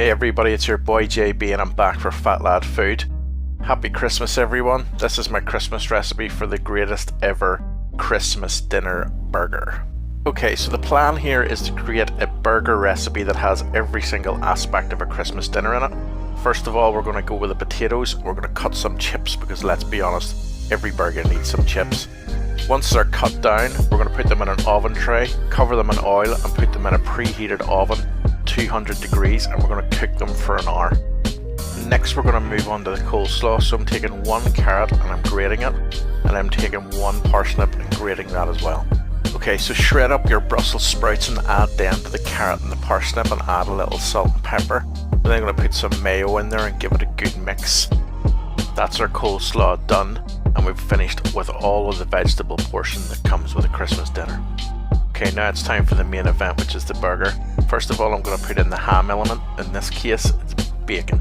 Hey everybody, it's your boy JB and I'm back for Fat Lad Food. Happy Christmas everyone. This is my Christmas recipe for the greatest ever Christmas dinner burger. Okay, so the plan here is to create a burger recipe that has every single aspect of a Christmas dinner in it. First of all, we're going to go with the potatoes. We're going to cut some chips because let's be honest, every burger needs some chips. Once they're cut down, we're going to put them in an oven tray, cover them in oil and put them in a preheated oven, 200 degrees, and we're going to cook them for an hour. Next we're going to move on to the coleslaw. So I'm taking one carrot and I'm grating it, and I'm taking one parsnip and grating that as well. Okay, so shred up your Brussels sprouts and add them to the carrot and the parsnip and add a little salt and pepper. Then I'm going to put some mayo in there and give it a good mix. That's our coleslaw done, and we've finished with all of the vegetable portion that comes with a Christmas dinner. Okay, now it's time for the main event, which is the burger. First of all, I'm going to put in the ham element. In this case, it's bacon.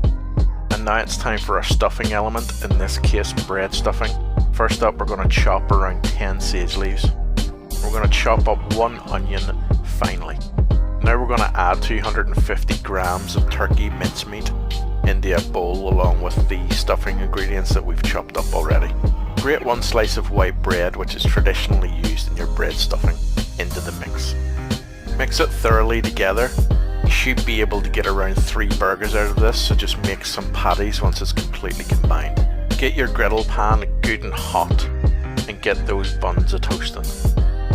And now it's time for our stuffing element. In this case, bread stuffing. First up, we're going to chop around 10 sage leaves. We're going to chop up one onion finely. Now we're going to add 250 grams of turkey mincemeat into a bowl along with the stuffing ingredients that we've chopped up already. Grate one slice of white bread, which is traditionally used in your bread stuffing, into the mix. Mix it thoroughly together. You should be able to get around 3 burgers out of this, so just make some patties once it's completely combined. Get your griddle pan good and hot and get those buns a toasting.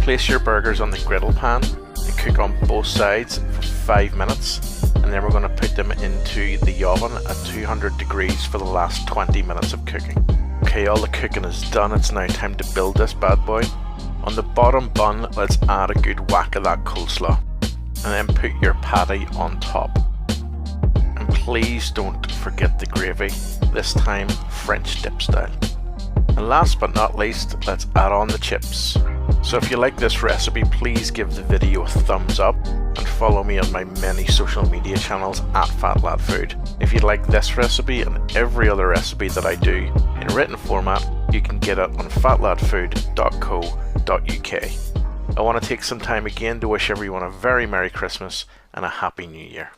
Place your burgers on the griddle pan and cook on both sides for 5 minutes, and then we're going to put them into the oven at 200 degrees for the last 20 minutes of cooking. Okay, all the cooking is done. It's now time to build this bad boy. On the bottom bun, let's add a good whack of that coleslaw, and then put your patty on top. And please don't forget the gravy, this time French dip style. And last but not least, let's add on the chips. So if you like this recipe, please give the video a thumbs up and follow me on my many social media channels at Fat Lad Food. If you like this recipe and every other recipe that I do in written format, you can get it on fatladfood.co.uk. I want to take some time again to wish everyone a very Merry Christmas and a Happy New Year.